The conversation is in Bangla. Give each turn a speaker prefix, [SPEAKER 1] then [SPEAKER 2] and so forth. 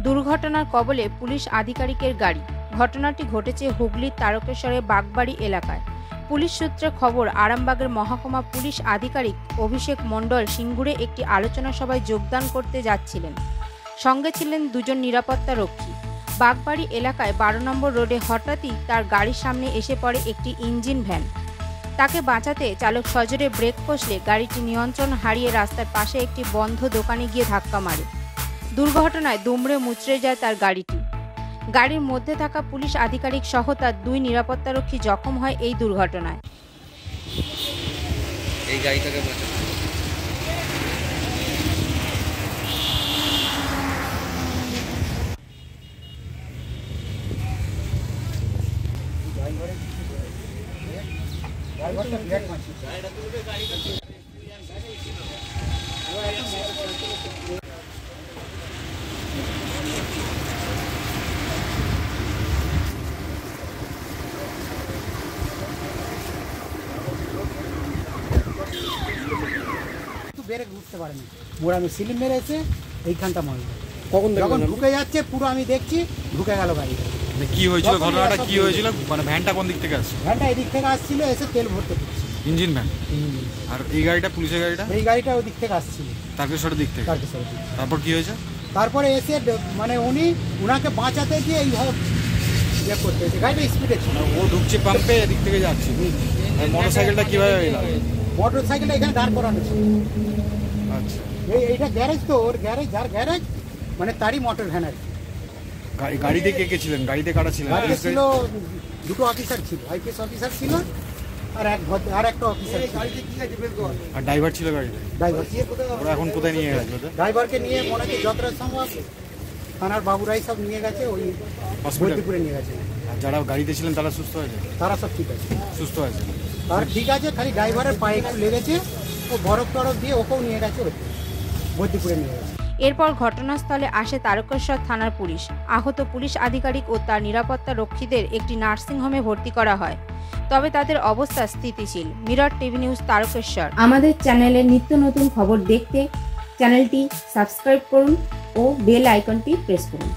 [SPEAKER 1] দুর্ঘটনার কবলে পুলিশ আধিকারিকের গাড়ি। ঘটনাটি ঘটেছে হুগলির তারকেশ্বরের বাগবাড়ি এলাকায়। পুলিশ সূত্রে খবর, আরামবাগের মহকুমা পুলিশ আধিকারিক অভিষেক মণ্ডল সিঙ্গুরে একটি আলোচনা সভায় যোগদান করতে যাচ্ছিলেন। সঙ্গে ছিলেন দুজন নিরাপত্তা রক্ষী। বাগবাড়ি এলাকায় 12 নম্বর রোডে হঠাৎই তার গাড়ির সামনে এসে পড়ে একটি ইঞ্জিন ভ্যান। তাকে বাঁচাতে চালক সজোরে ব্রেক কষলে গাড়িটি নিয়ন্ত্রণ হারিয়ে রাস্তার পাশে একটি বন্ধ দোকানে গিয়ে ধাক্কা মারে। দুর্ঘটনায় দুমড়ে মুচড়ে যায় তার গাড়িটি। গাড়ির মধ্যে থাকা পুলিশ আধিকারিক সহ তার 2 নিরাপত্তারক্ষী জখম হয় এই দুর্ঘটনায়।
[SPEAKER 2] এই গাড়িটাকে বাঁচাতে
[SPEAKER 3] ব্রেক উঠতে পারেনি, মোড়ানো সিলিম মেরেছে এইখানটা মনে কখন যখন ঢুকে যাচ্ছে পুরো আমি দেখছি ঢুকে গেল গাড়ি।
[SPEAKER 4] কি হয়েছিল, ঘটনাটা কি হয়েছিল? মানে ভ্যানটা কোন দিক থেকে আসছে?
[SPEAKER 3] ভ্যানটা এদিক থেকে আসছিল, এসে তেল ভরতে দিচ্ছে
[SPEAKER 4] ইঞ্জিন ভ্যান। আর এই গাড়িটা, পুলিশের গাড়িটা?
[SPEAKER 3] এই গাড়িটা ওই দিক থেকে আসছিল,
[SPEAKER 4] তারকেশ্বরের দিক থেকে। তারপর কি হয়েছে? তারপরে
[SPEAKER 3] এসে মানে উনাকে বাঁচাতে গিয়ে এইভাবে ইয়ে করতে হয়েছে। গাড়িটা স্পিডে ছিল,
[SPEAKER 4] ও ঢুকছে পাম্পে, এদিক থেকে যাচ্ছে। মোটর সাইকেলটা কিভাবে এলো?
[SPEAKER 3] মোটর সাইকেলটা এখানে দাঁড় করানো ছিল।
[SPEAKER 4] আচ্ছা,
[SPEAKER 3] এইটা গ্যারেজ তো, ওর গ্যারেজ, যার গ্যারেজ মানে তারই মোটর ভ্যান আর কি।
[SPEAKER 4] গাড়িতে কে কে ছিলেন? গাড়িতে কারা ছিলেন?
[SPEAKER 3] গাড়িতে ছিল 2 অফিসার ছিল, আইপিএস অফিসার ছিল আর একটা অফিসার ছিল।
[SPEAKER 4] আর ড্রাইভার ছিল গাড়িতে?
[SPEAKER 3] ড্রাইভার।
[SPEAKER 4] ওরা এখন কোথায় নিয়ে গেছে?
[SPEAKER 3] ড্রাইভারকে নিয়ে মনে হচ্ছে যতটা সম্ভব থানার বাবুরাই সব নিয়ে গেছে, ওই হসপিটালে নিয়ে গেছে।
[SPEAKER 4] আর যারা গাড়িতে ছিলেন তারা সুস্থ হয়েছে?
[SPEAKER 3] তারা সব ঠিক আছে,
[SPEAKER 4] সুস্থ হয়েছে।
[SPEAKER 3] আর ঠিক আছে, খালি ড্রাইভারের পায়ে একটু লেগেছে, ও বরফ টরফ দিয়ে ওকেও নিয়ে গেছে, বৈদ্যপুরে নিয়ে গেছে।
[SPEAKER 1] এরপর ঘটনাস্থলে আসে তারকেশ্বর থানার পুলিশ। আহত পুলিশ আধিকারিক ও তার নিরাপত্তা রক্ষীদের একটি নার্সিংহোমে ভর্তি করা হয়, তবে তাদের অবস্থা স্থিতিশীল। Mirror TV news, Tarakeswar. আমাদের চ্যানেলের নিত্য নতুন খবর দেখতে চ্যানেলটি সাবস্ক্রাইব করুন ও বেল আইকনটি প্রেস করুন।